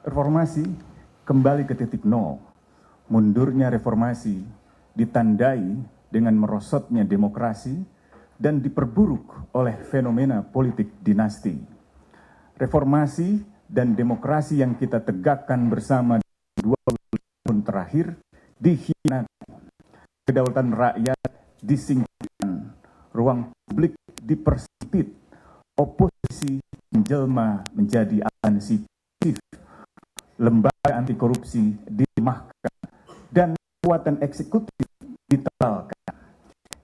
Reformasi kembali ke titik nol. Mundurnya reformasi ditandai dengan merosotnya demokrasi dan diperburuk oleh fenomena politik dinasti. Reformasi dan demokrasi yang kita tegakkan bersama 20 tahun terakhir dihina, kedaulatan rakyat disingkirkan, ruang publik dipersempit, oposisi menjelma menjadi ansipsif, lembaga anti korupsi dilemahkan, dan kekuatan eksekutif ditebalkan.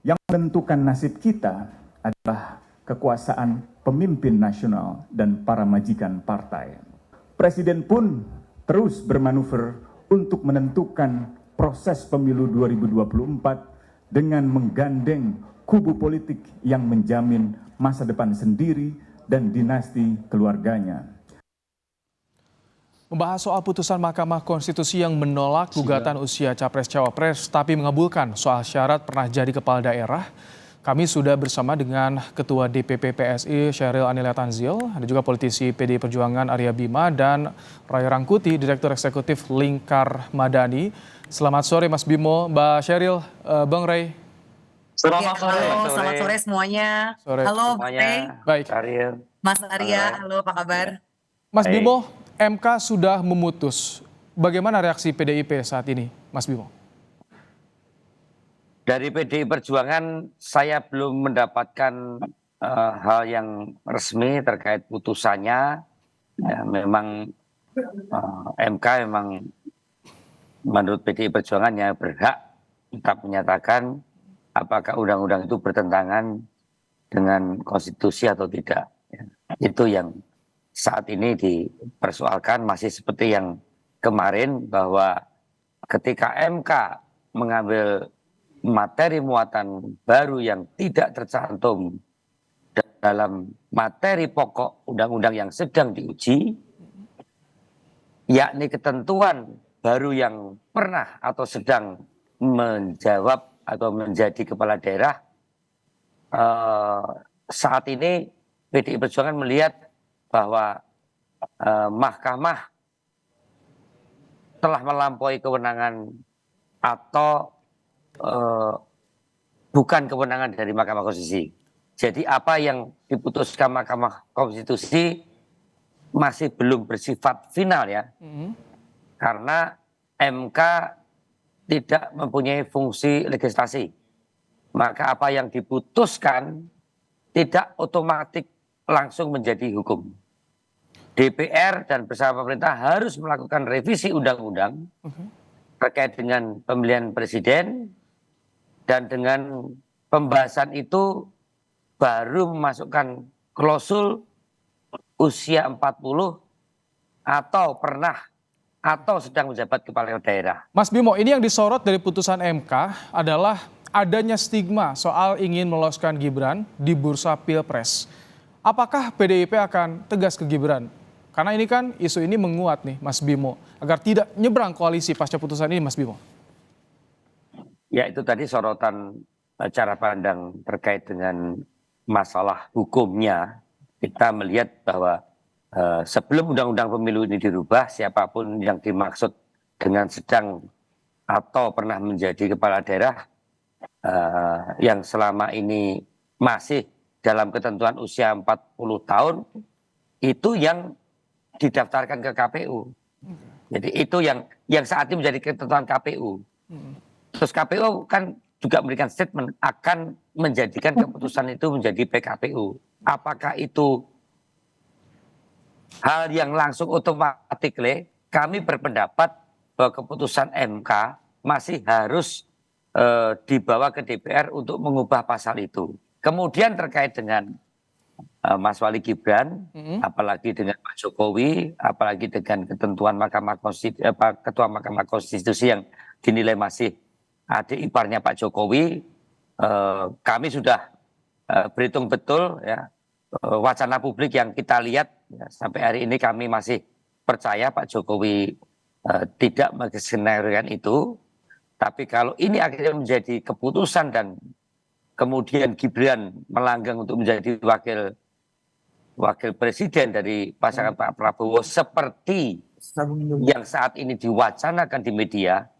Yang menentukan nasib kita adalah kekuasaan pemimpin nasional dan para majikan partai. Presiden pun terus bermanuver untuk menentukan proses pemilu 2024 dengan menggandeng kubu politik yang menjamin masa depan sendiri dan dinasti keluarganya. Membahas soal putusan Mahkamah Konstitusi yang menolak gugatan usia Capres-Cawapres tapi mengabulkan soal syarat pernah jadi kepala daerah, kami sudah bersama dengan Ketua DPP PSI Syahril Anila Tanzil, ada juga politisi PDI Perjuangan Arya Bima dan Ray Rangkuti, Direktur Eksekutif Lingkar Madani. Selamat sore Mas Bimo, Mbak Syahril, Bang Ray. Selamat sore. Halo, selamat sore semuanya. Sore. Halo, semuanya. Baik. Mas Arya, halo apa kabar? Mas Bimo, MK sudah memutus. Bagaimana reaksi PDIP saat ini, Mas Bimo? Dari PDI Perjuangan saya belum mendapatkan hal yang resmi terkait putusannya. Ya, memang MK memang menurut PDI Perjuangan ya berhak tetap menyatakan apakah undang-undang itu bertentangan dengan konstitusi atau tidak. Ya, itu yang saat ini dipersoalkan, masih seperti yang kemarin bahwa ketika MK mengambil materi muatan baru yang tidak tercantum dalam materi pokok undang-undang yang sedang diuji, yakni ketentuan baru yang pernah atau sedang menjawab atau menjadi kepala daerah, saat ini PDI Perjuangan melihat bahwa Mahkamah telah melampaui kewenangan atau bukan kewenangan dari Mahkamah Konstitusi. Jadi apa yang diputuskan Mahkamah Konstitusi masih belum bersifat final ya, karena MK tidak mempunyai fungsi legislasi. Maka apa yang diputuskan tidak otomatis langsung menjadi hukum. DPR dan bersama pemerintah harus melakukan revisi undang-undang terkait dengan pemilihan presiden, dan dengan pembahasan itu baru memasukkan klausul usia 40 atau pernah atau sedang menjabat kepala daerah. Mas Bimo, ini yang disorot dari putusan MK adalah adanya stigma soal ingin meloloskan Gibran di bursa Pilpres. Apakah PDIP akan tegas ke Gibran? Karena ini kan isu ini menguat nih Mas Bimo, agar tidak nyebrang koalisi pasca putusan ini Mas Bimo. Ya, itu tadi sorotan cara pandang terkait dengan masalah hukumnya. Kita melihat bahwa sebelum undang-undang pemilu ini dirubah, siapapun yang dimaksud dengan sedang atau pernah menjadi kepala daerah yang selama ini masih dalam ketentuan usia 40 tahun, itu yang didaftarkan ke KPU. Jadi itu yang saat ini menjadi ketentuan KPU. Terus KPU kan juga memberikan statement akan menjadikan keputusan itu menjadi PKPU. Apakah itu hal yang langsung otomatis? Kami berpendapat bahwa keputusan MK masih harus dibawa ke DPR untuk mengubah pasal itu. Kemudian terkait dengan Mas Wali Gibran, apalagi dengan Pak Jokowi, apalagi dengan ketentuan Ketua Mahkamah Konstitusi yang dinilai masih adik iparnya Pak Jokowi, kami sudah berhitung betul ya, wacana publik yang kita lihat ya, sampai hari ini kami masih percaya Pak Jokowi tidak mengeskenariokan itu. Tapi kalau ini akhirnya menjadi keputusan dan kemudian Gibran melanggang untuk menjadi wakil presiden dari pasangan Pak Prabowo seperti yang saat ini diwacanakan di media,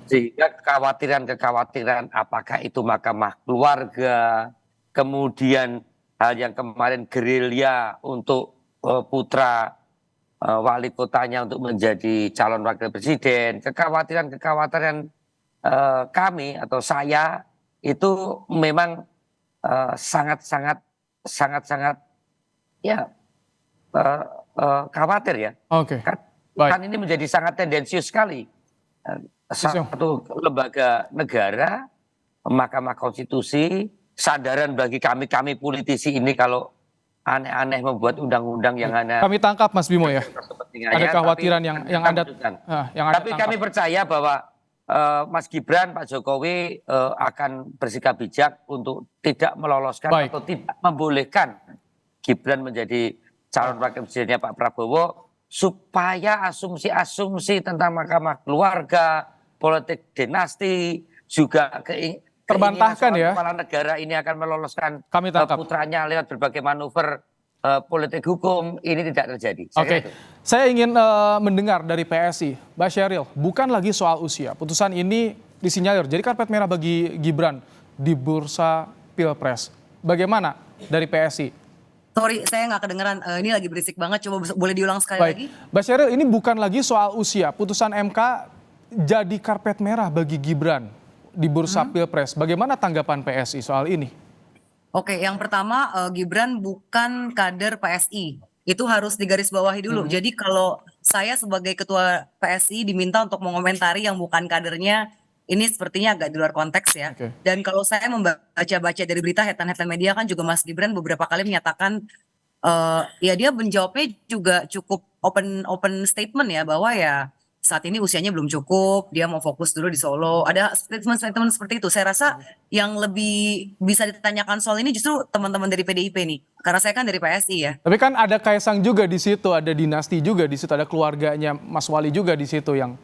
sehingga kekhawatiran-kekhawatiran apakah itu mahkamah keluarga, kemudian hal yang kemarin gerilya untuk putra wali kotanya untuk menjadi calon wakil presiden, kekhawatiran-kekhawatiran kami atau saya itu memang sangat-sangat ya khawatir ya. Oke. Kan ini menjadi sangat tendensius sekali. Satu lembaga negara, Mahkamah Konstitusi, sadaran bagi kami politisi ini kalau aneh-aneh membuat undang-undang yang hanya kami tangkap Mas Bimo ya. Ada kekhawatiran yang Anda tapi kami percaya bahwa Mas Gibran, Pak Jokowi akan bersikap bijak untuk tidak meloloskan atau tidak membolehkan Gibran menjadi calon wakil presidennya Pak Prabowo, supaya asumsi-asumsi tentang mahkamah keluarga, politik dinasti, juga terbantahkan ya. Kepala negara ini akan meloloskan putranya lewat berbagai manuver politik hukum, ini tidak terjadi. Saya ingin mendengar dari PSI, Mbak Sheryl, bukan lagi soal usia. Putusan ini disinyalir jadi karpet merah bagi Gibran di bursa Pilpres. Bagaimana dari PSI? Sorry, saya nggak kedengeran. Ini lagi berisik banget. Coba boleh diulang sekali lagi? Mbak Sheryl, ini bukan lagi soal usia. Putusan MK jadi karpet merah bagi Gibran di bursa Pilpres. Bagaimana tanggapan PSI soal ini? Oke, yang pertama Gibran bukan kader PSI. Itu harus digarisbawahi dulu. Jadi kalau saya sebagai ketua PSI diminta untuk mengomentari yang bukan kadernya, ini sepertinya agak di luar konteks ya. Dan kalau saya membaca-baca dari berita headline media kan juga Mas Gibran beberapa kali menyatakan ya dia menjawabnya juga cukup open statement ya, bahwa ya saat ini usianya belum cukup, dia mau fokus dulu di Solo. Ada statement seperti itu. Saya rasa yang lebih bisa ditanyakan soal ini justru teman-teman dari PDIP nih. Karena saya kan dari PSI ya. Tapi kan ada Kaisang juga di situ, ada dinasti juga di situ, ada keluarganya Mas Wali juga di situ yang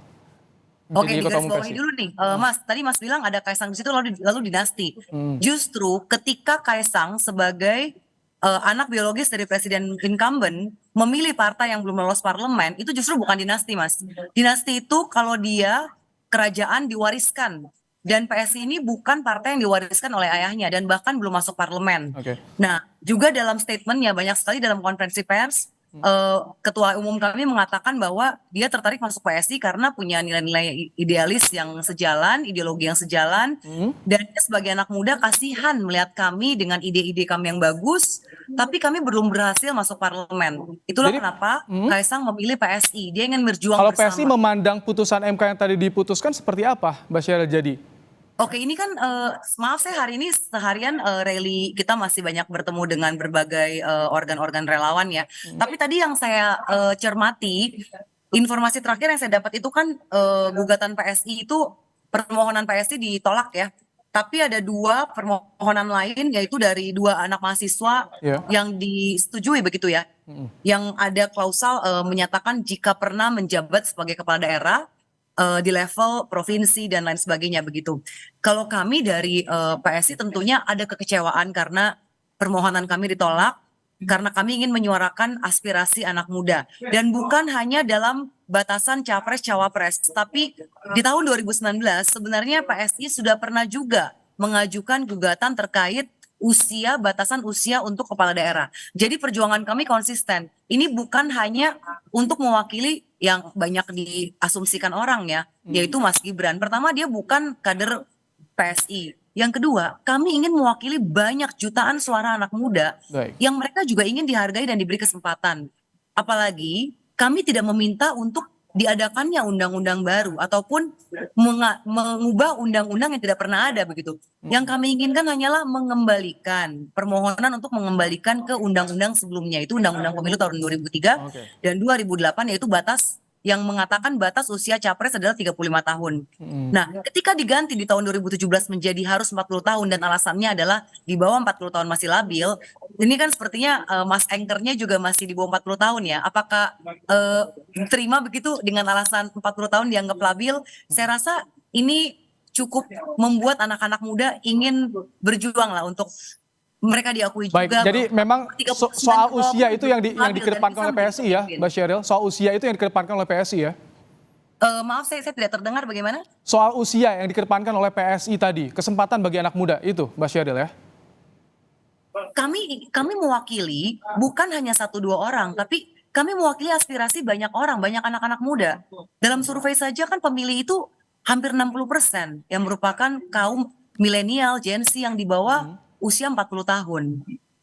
Oke, digarisbawahi dulu nih, Mas. Tadi Mas bilang ada Kaisang di situ lalu dinasti. Justru ketika Kaisang sebagai anak biologis dari presiden incumbent memilih partai yang belum lolos parlemen, itu justru bukan dinasti, Mas. Dinasti itu kalau dia kerajaan diwariskan. Dan PSI ini bukan partai yang diwariskan oleh ayahnya dan bahkan belum masuk parlemen. Nah, juga dalam statementnya banyak sekali dalam konferensi pers, ketua umum kami mengatakan bahwa dia tertarik masuk PSI karena punya nilai-nilai idealis yang sejalan, ideologi yang sejalan, dan dia sebagai anak muda kasihan melihat kami dengan ide-ide kami yang bagus, tapi kami belum berhasil masuk parlemen. Itulah kenapa Kaisang memilih PSI. Dia ingin berjuang kalau bersama. PSI memandang putusan MK yang tadi diputuskan seperti apa, Mbak Sheryl jadi? Oke, ini kan maaf saya hari ini seharian rally kita masih banyak bertemu dengan berbagai organ-organ relawan ya. Tapi tadi yang saya cermati, informasi terakhir yang saya dapat itu kan gugatan PSI itu, permohonan PSI ditolak ya. Tapi ada dua permohonan lain, yaitu dari dua anak mahasiswa yang disetujui begitu ya. Yang ada klausal menyatakan jika pernah menjabat sebagai kepala daerah di level provinsi dan lain sebagainya begitu. Kalau kami dari PSI tentunya ada kekecewaan karena permohonan kami ditolak, karena kami ingin menyuarakan aspirasi anak muda. Dan bukan hanya dalam batasan capres-cawapres, tapi di tahun 2019 sebenarnya PSI sudah pernah juga mengajukan gugatan terkait batasan usia untuk kepala daerah. Jadi perjuangan kami konsisten. Ini bukan hanya untuk mewakili yang banyak diasumsikan orang ya, yaitu Mas Gibran. Pertama, dia bukan kader PSI. Yang kedua, kami ingin mewakili banyak jutaan suara anak muda yang mereka juga ingin dihargai dan diberi kesempatan. Apalagi kami tidak meminta untuk diadakannya undang-undang baru ataupun mengubah undang-undang yang tidak pernah ada begitu. Yang kami inginkan hanyalah mengembalikan permohonan untuk mengembalikan ke undang-undang sebelumnya, itu Undang-Undang Pemilu tahun 2003 dan 2008, yaitu batas yang mengatakan batas usia capres adalah 35 tahun. Nah, ketika diganti di tahun 2017 menjadi harus 40 tahun dan alasannya adalah di bawah 40 tahun masih labil, ini kan sepertinya Mas Anchor-nya juga masih di bawah 40 tahun ya. Apakah terima begitu dengan alasan 40 tahun dianggap labil? Saya rasa ini cukup membuat anak-anak muda ingin berjuang lah untuk mereka diakui Baik, juga jadi memang 39,20 soal usia itu yang stabil dan dikedepankan bisa oleh menjadi PSI ya, pemimpin. Mbak Sheryl. Soal usia itu yang dikedepankan oleh PSI ya. Maaf, saya tidak terdengar bagaimana? Soal usia yang dikedepankan oleh PSI tadi, kesempatan bagi anak muda itu, Mbak Sheryl ya. Kami mewakili bukan hanya 1-2 orang, tapi kami mewakili aspirasi banyak orang, banyak anak-anak muda. Dalam survei saja kan pemilih itu hampir 60% yang merupakan kaum milenial, Gen Z yang di bawah usia 40 tahun.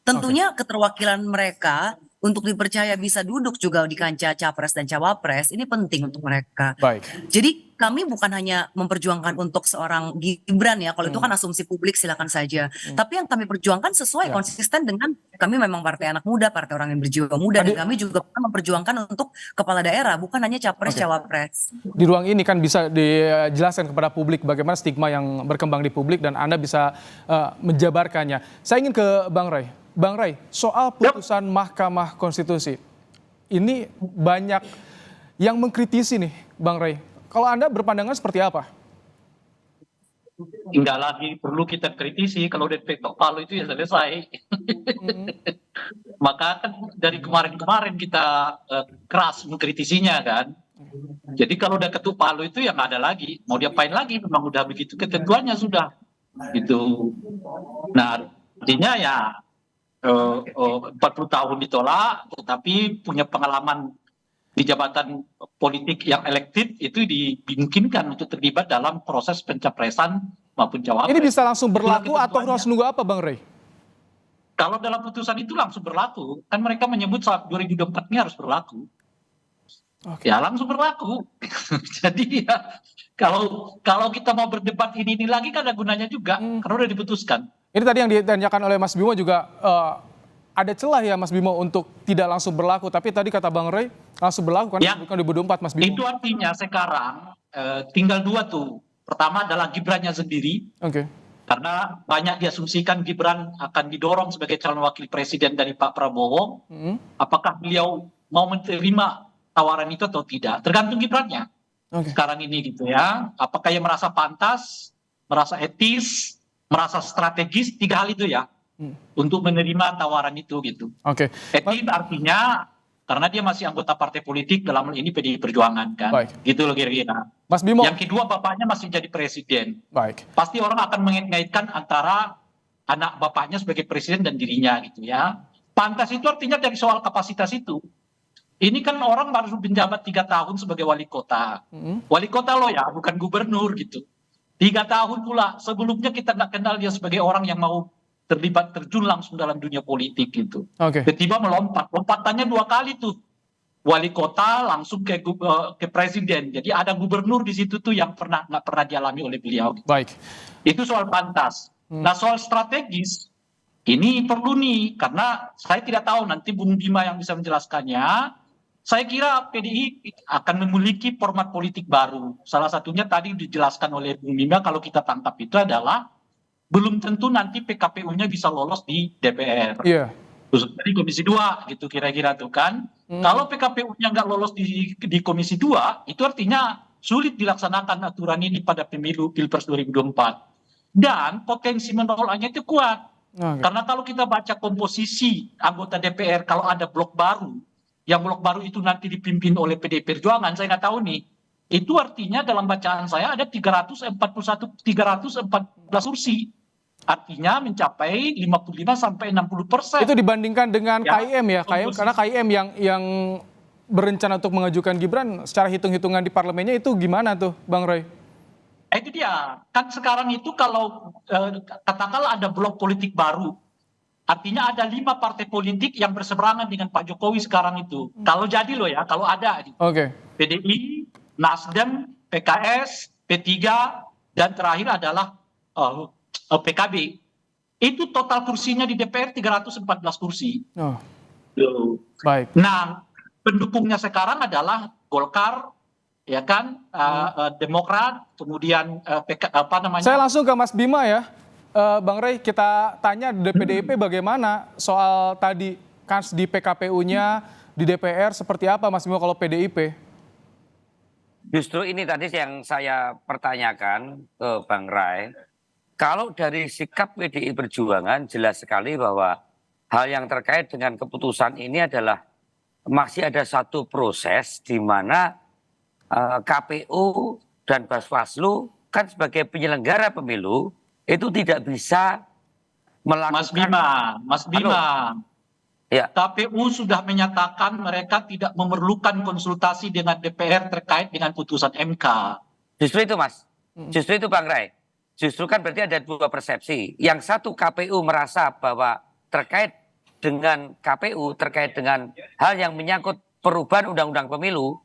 Tentunya keterwakilan mereka untuk dipercaya bisa duduk juga di kancah capres dan cawapres ini penting untuk mereka. Baik. Jadi kami bukan hanya memperjuangkan untuk seorang Gibran ya, kalau itu kan asumsi publik silakan saja. Tapi yang kami perjuangkan sesuai Ya. konsisten dengan kami memang partai anak muda, partai orang yang berjiwa muda, dan kami juga memperjuangkan untuk kepala daerah, bukan hanya capres cawapres. Di ruang ini kan bisa dijelaskan kepada publik bagaimana stigma yang berkembang di publik dan Anda bisa menjabarkannya. Saya ingin ke Bang Ray. Bang Ray, soal putusan Mahkamah Konstitusi, ini banyak yang mengkritisi nih, Bang Ray. Kalau Anda berpandangan seperti apa? Enggak lagi perlu kita kritisi, kalau udah ketok palu itu ya selesai. Maka kan dari kemarin-kemarin kita keras mengkritisinya kan. Jadi kalau udah ketuk palu itu ya nggak ada lagi. Mau diapain lagi, memang udah begitu ketentuannya sudah. Gitu. Nah artinya ya 40 tahun ditolak, tetapi punya pengalaman di jabatan politik yang elektif itu dimungkinkan untuk terlibat dalam proses pencapresan maupun cawapres. Ini bisa langsung berlaku Itulah atau ketentuannya. harus nunggu apa, Bang Ray? Kalau dalam putusan itu langsung berlaku, kan mereka menyebut saat 2024 ini harus berlaku. Oke. Ya langsung berlaku. Jadi ya kalau kita mau berdebat ini lagi kan ada gunanya juga, karena udah diputuskan. Ini tadi yang ditanyakan oleh Mas Bimo juga ada celah ya Mas Bimo untuk tidak langsung berlaku, tapi tadi kata Bang Ray langsung berlaku kan Ya. bukan 2024 Mas Bimo. Itu artinya sekarang tinggal dua tuh. Pertama adalah Gibrannya sendiri, Oke. karena banyak diasumsikan Gibran akan didorong sebagai calon wakil presiden dari Pak Prabowo. Apakah beliau mau menerima tawaran itu atau tidak? Tergantung Gibrannya Oke. sekarang ini gitu ya. Apakah ia merasa pantas, merasa etis, merasa strategis, tiga hal itu ya, untuk menerima tawaran itu gitu. Oke. Etis artinya karena dia masih anggota partai politik, dalam hal ini PDI Perjuangan kan. Baik. Gitu loh kira-kira. Mas Bimo. Yang kedua bapaknya masih jadi presiden. Baik. Pasti orang akan mengait-ngaitkan antara anak bapaknya sebagai presiden dan dirinya gitu ya. Pantas itu artinya dari soal kapasitas itu. Ini kan orang baru menjabat 3 tahun sebagai wali kota. Wali kota loh ya, bukan gubernur gitu. 3 tahun pula, sebelumnya kita nggak kenal dia sebagai orang yang mau terlibat terjun langsung dalam dunia politik gitu. Oke. Tiba-tiba melompat, lompatannya 2 kali tuh. Wali kota langsung ke presiden. Jadi ada gubernur di situ tuh yang nggak pernah dialami oleh beliau. Baik. Itu soal pantas. Nah soal strategis ini perlu nih, karena saya tidak tahu nanti Bung Bima yang bisa menjelaskannya. Saya kira PDI akan memiliki format politik baru. Salah satunya tadi dijelaskan oleh Bung Bima, kalau kita tangkap itu adalah belum tentu nanti PKPU-nya bisa lolos di DPR. Iya. Khususnya di Komisi 2 gitu kira-kira tuh kan. Kalau PKPU-nya nggak lolos di Komisi 2, itu artinya sulit dilaksanakan aturan ini pada pemilu Pilpres 2024. Dan potensi menolaknya itu kuat. Oke. Karena kalau kita baca komposisi anggota DPR, kalau ada blok baru, yang blok baru itu nanti dipimpin oleh PDI Perjuangan, saya nggak tahu nih. Itu artinya dalam bacaan saya ada 314 kursi. Artinya mencapai 55-60%. Itu dibandingkan dengan Ya, KIM ya, KIM, karena KIM yang berencana untuk mengajukan Gibran secara hitung-hitungan di parlemennya itu gimana tuh, Bang Ray? Itu dia. Kan sekarang itu kalau katakanlah ada blok politik baru, artinya ada 5 partai politik yang berseberangan dengan Pak Jokowi sekarang itu. Kalau jadi loh ya, kalau ada. Oke. PDI, Nasdem, PKS, P3, dan terakhir adalah PKB. Itu total kursinya di DPR 314 kursi. Oh, Loh. baik. Nah, pendukungnya sekarang adalah Golkar, ya kan, Demokrat, kemudian Saya langsung ke Mas Bima ya. Bang Ray, kita tanya di PDIP bagaimana soal tadi kans di PKPU-nya di DPR seperti apa Mas Bima kalau PDIP? Justru ini tadi yang saya pertanyakan ke Bang Ray. Kalau dari sikap PDI Perjuangan jelas sekali bahwa hal yang terkait dengan keputusan ini adalah masih ada satu proses di mana KPU dan Bawaslu kan sebagai penyelenggara pemilu itu tidak bisa melakukan. Mas Bima, Ya, KPU sudah menyatakan mereka tidak memerlukan konsultasi dengan DPR terkait dengan putusan MK. justru itu Mas. Justru itu Bang Ray. Justru kan berarti ada dua persepsi. Yang satu KPU merasa bahwa terkait dengan KPU, terkait dengan hal yang menyangkut perubahan undang-undang pemilu,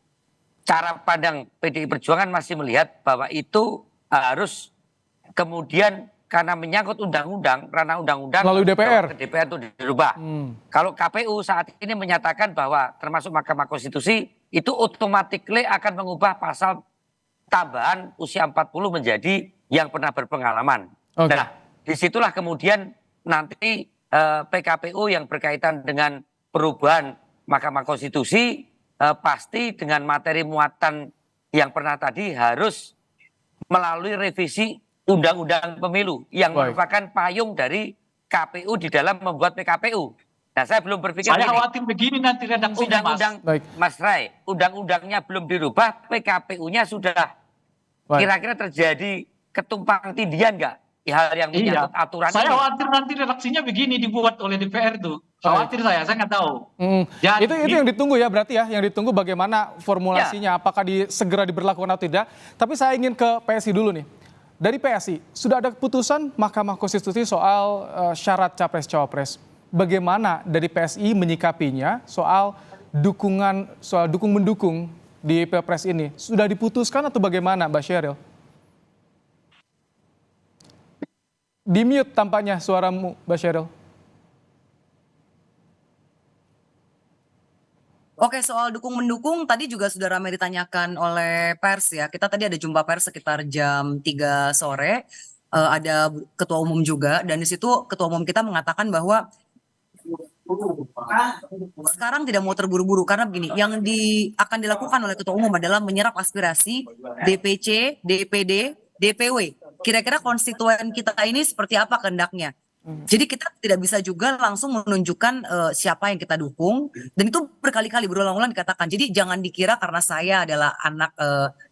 cara pandang PDI Perjuangan masih melihat bahwa itu harus kemudian karena menyangkut undang-undang, ranah undang-undang Melalui DPR. ke DPR itu dirubah. Kalau KPU saat ini menyatakan bahwa termasuk Mahkamah Konstitusi itu otomatis akan mengubah pasal tambahan usia 40 menjadi yang pernah berpengalaman. Oke. Nah, disitulah kemudian nanti PKPU yang berkaitan dengan perubahan Mahkamah Konstitusi pasti dengan materi muatan yang pernah tadi harus melalui revisi Undang-Undang Pemilu yang Baik. merupakan payung dari KPU di dalam membuat PKPU. Nah, saya belum berpikir Saya gini. khawatir begini nanti redaksinya, Mas. Undang-undang, Baik. Mas Ray, undang-undangnya belum dirubah, PKPU-nya sudah. Baik. Kira-kira terjadi ketumpang tindian nggak? Hal yang Iya, menyangkut aturan saya ini. khawatir nanti redaksinya begini dibuat oleh DPR tuh. Khawatir saya nggak tahu. Jadi- Itu yang ditunggu ya berarti ya, yang ditunggu bagaimana formulasinya, apakah segera diberlakukan atau tidak. Tapi saya ingin ke PSI dulu nih. Dari PSI, sudah ada keputusan Mahkamah Konstitusi soal syarat Capres-Cawapres. Bagaimana dari PSI menyikapinya soal dukung-mendukung di Pilpres ini? Sudah diputuskan atau bagaimana, Mbak Sheryl? Di-mute tampaknya suaramu, Mbak Sheryl. Oke, soal dukung-mendukung tadi juga sudah ramai ditanyakan oleh pers ya. Kita tadi ada jumpa pers sekitar jam 3 sore. Ada ketua umum juga dan di situ ketua umum kita mengatakan bahwa sekarang tidak mau terburu-buru karena begini, yang akan dilakukan oleh ketua umum adalah menyerap aspirasi DPC, DPD, DPW. Kira-kira konstituen kita ini seperti apa kehendaknya? Jadi kita tidak bisa juga langsung menunjukkan siapa yang kita dukung dan itu berkali-kali berulang-ulang dikatakan. Jadi jangan dikira karena saya adalah anak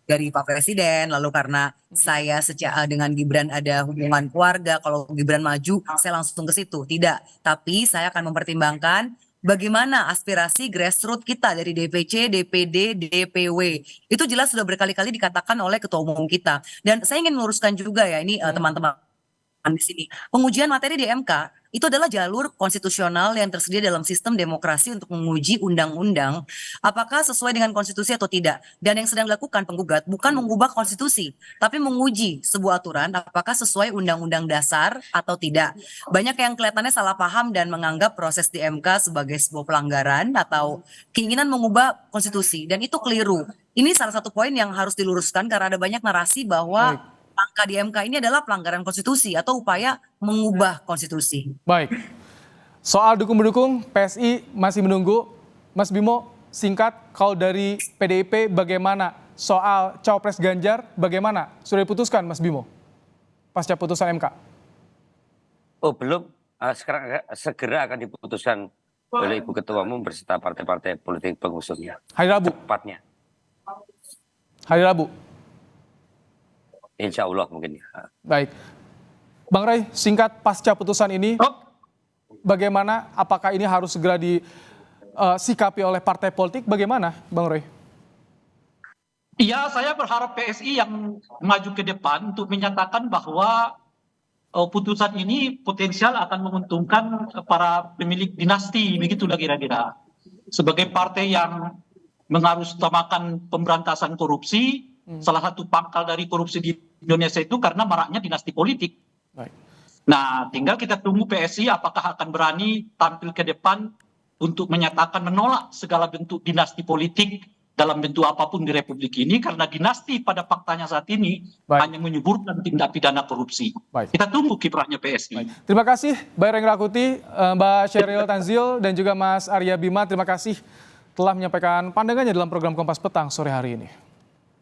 dari Pak Presiden lalu karena saya dengan Gibran ada hubungan keluarga, kalau Gibran maju saya langsung ke situ. Tidak, tapi saya akan mempertimbangkan bagaimana aspirasi grassroots kita dari DPC, DPD, DPW. Itu jelas sudah berkali-kali dikatakan oleh ketua umum kita. Dan saya ingin meluruskan juga ya ini teman-teman di sini. Pengujian materi di MK itu adalah jalur konstitusional yang tersedia dalam sistem demokrasi untuk menguji undang-undang apakah sesuai dengan konstitusi atau tidak. Dan yang sedang dilakukan penggugat bukan mengubah konstitusi, tapi menguji sebuah aturan apakah sesuai undang-undang dasar atau tidak. Banyak yang kelihatannya salah paham dan menganggap proses di MK sebagai sebuah pelanggaran atau keinginan mengubah konstitusi dan itu keliru. Ini salah satu poin yang harus diluruskan karena ada banyak narasi bahwa angka di MK ini adalah pelanggaran konstitusi atau upaya mengubah konstitusi. Baik. Soal dukung-mendukung, PSI masih menunggu. Mas Bimo, singkat, kalau dari PDIP bagaimana? Soal Cawapres Ganjar bagaimana? Sudah diputuskan Mas Bimo? Pasca putusan MK? Oh belum, sekarang segera akan diputuskan oleh Ibu Ketua Umum beserta partai-partai politik pengusungnya. Hari Rabu? Tepatnya. Hari Rabu? Insya Allah mungkin. Baik. Bang Ray, singkat pasca putusan ini, bagaimana? Apakah ini harus segera disikapi oleh partai politik? Bagaimana, Bang Ray? Iya, saya berharap PSI yang maju ke depan untuk menyatakan bahwa putusan ini potensial akan menguntungkan para pemilik dinasti, begitulah kira-kira. Sebagai partai yang mengharusutamakan pemberantasan korupsi, salah satu pangkal dari korupsi di Indonesia itu karena maraknya dinasti politik. Baik. Nah, tinggal kita tunggu PSI apakah akan berani tampil ke depan untuk menyatakan menolak segala bentuk dinasti politik dalam bentuk apapun di Republik ini karena dinasti pada faktanya saat ini hanya menyuburkan tindak pidana korupsi. Baik. Kita tunggu kiprahnya PSI. Baik. Terima kasih Mbak Reng Rakuti, Mbak Sheryl Tanzil dan juga Mas Arya Bima. Terima kasih telah menyampaikan pandangannya dalam program Kompas Petang sore hari ini.